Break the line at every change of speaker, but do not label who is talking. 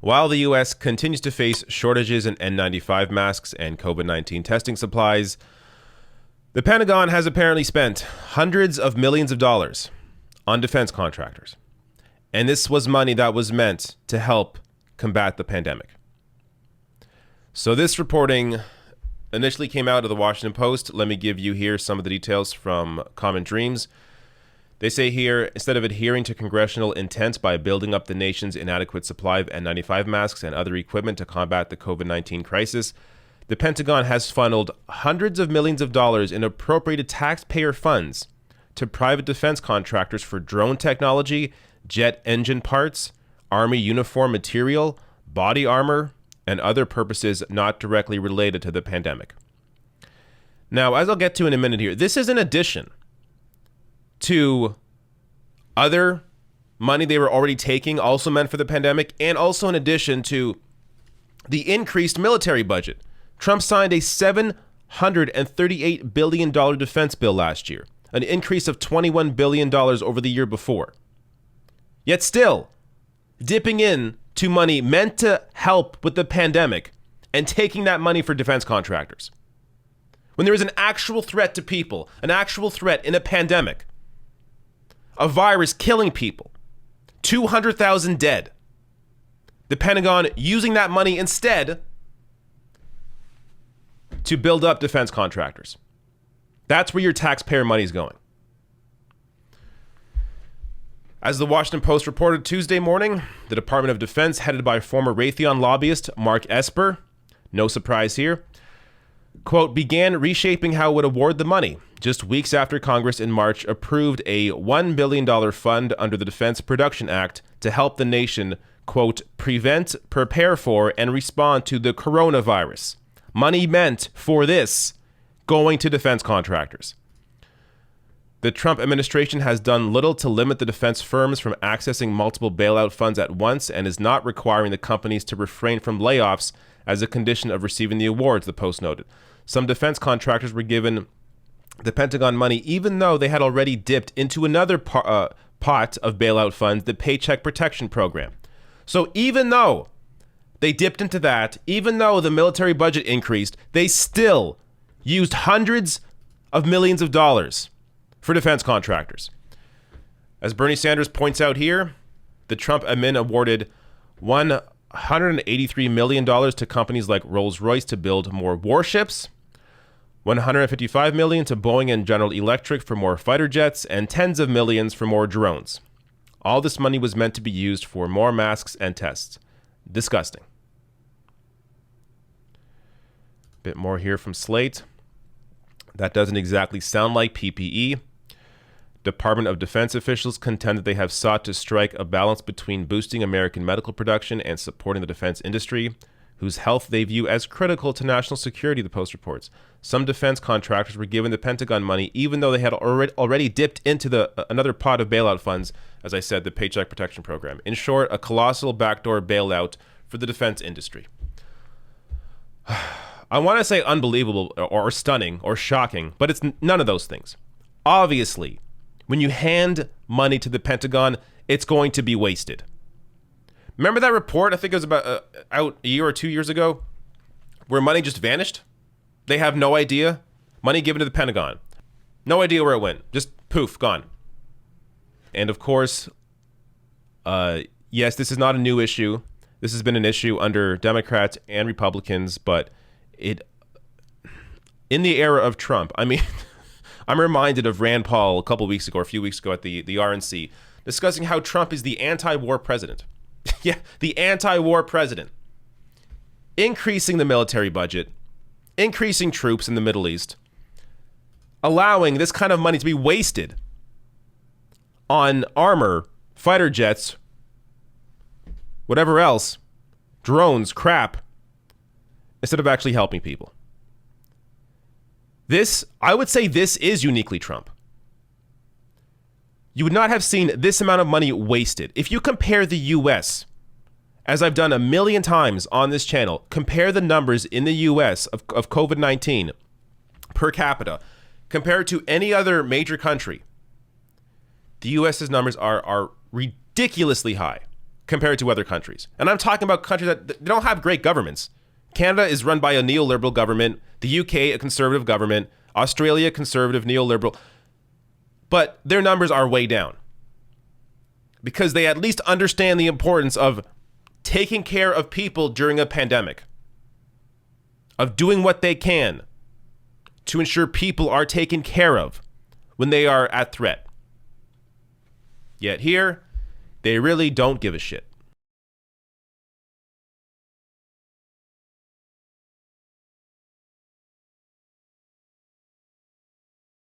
While the U.S. continues to face shortages in N95 masks and COVID-19 testing supplies, the Pentagon has apparently spent hundreds of millions of dollars on defense contractors. And this was money that was meant to help combat the pandemic. So this reporting initially came out of the Washington Post. Let me give you here some of the details from Common Dreams. They say here, instead of adhering to congressional intent by building up the nation's inadequate supply of N95 masks and other equipment to combat the COVID-19 crisis, the Pentagon has funneled hundreds of millions of dollars in appropriated taxpayer funds to private defense contractors for drone technology, jet engine parts, Army uniform material, body armor, and other purposes not directly related to the pandemic. Now, as I'll get to in a minute here, this is in addition to other money they were already taking, also meant for the pandemic, and also in addition to the increased military budget. Trump signed a $738 billion defense bill last year, an increase of $21 billion over the year before. Yet still, dipping in to money meant to help with the pandemic and taking that money for defense contractors. When there is an actual threat to people, an actual threat in a pandemic, a virus killing people, 200,000 dead, the Pentagon using that money instead to build up defense contractors. That's where your taxpayer money is going. As the Washington Post reported Tuesday morning, the Department of Defense, headed by former Raytheon lobbyist Mark Esper, no surprise here, quote, began reshaping how it would award the money just weeks after Congress in March approved a $1 billion fund under the Defense Production Act to help the nation, quote, prevent, prepare for, and respond to the coronavirus. Money meant for this going to defense contractors. The Trump administration has done little to limit the defense firms from accessing multiple bailout funds at once and is not requiring the companies to refrain from layoffs as a condition of receiving the awards, the Post noted. Some defense contractors were given the Pentagon money even though they had already dipped into another pot of bailout funds, the Paycheck Protection Program. So even though they dipped into that, even though the military budget increased, they still used hundreds of millions of dollars for defense contractors. As Bernie Sanders points out here, the Trump admin awarded $183 million to companies like Rolls-Royce to build more warships, $155 million to Boeing and General Electric for more fighter jets, and tens of millions for more drones. All this money was meant to be used for more masks and tests. Disgusting. Bit more here from Slate. That doesn't exactly sound like PPE. Department of Defense officials contend that they have sought to strike a balance between boosting American medical production and supporting the defense industry, whose health they view as critical to national security, the Post reports. Some defense contractors were given the Pentagon money, even though they had already dipped into another pot of bailout funds, as I said, the Paycheck Protection Program. In short, a colossal backdoor bailout for the defense industry. I want to say unbelievable or stunning or shocking, but it's none of those things. Obviously, when you hand money to the Pentagon, it's going to be wasted. Remember that report, I think it was about out a year or 2 years ago, where money just vanished? They have no idea. Money given to the Pentagon. No idea where it went. Just poof, gone. And of course, yes, this is not a new issue. This has been an issue under Democrats and Republicans, but in the era of Trump, I mean, I'm reminded of Rand Paul a few weeks ago at the RNC, discussing how Trump is the anti-war president. Yeah, the anti-war president. Increasing the military budget, increasing troops in the Middle East, allowing this kind of money to be wasted on armor, fighter jets, whatever else, drones, crap, instead of actually helping people. I would say this is uniquely Trump. You would not have seen this amount of money wasted. If you compare the U.S., as I've done a million times on this channel, compare the numbers in the U.S. of COVID-19 per capita, compared to any other major country, the U.S.'s numbers are ridiculously high. compared to other countries. And I'm talking about countries that they don't have great governments. Canada is run by a neoliberal government, the UK a conservative government, Australia conservative, neoliberal. But their numbers are way down because they at least understand the importance of taking care of people during a pandemic, of doing what they can to ensure people are taken care of when they are at threat. Yet here, they really don't give a shit.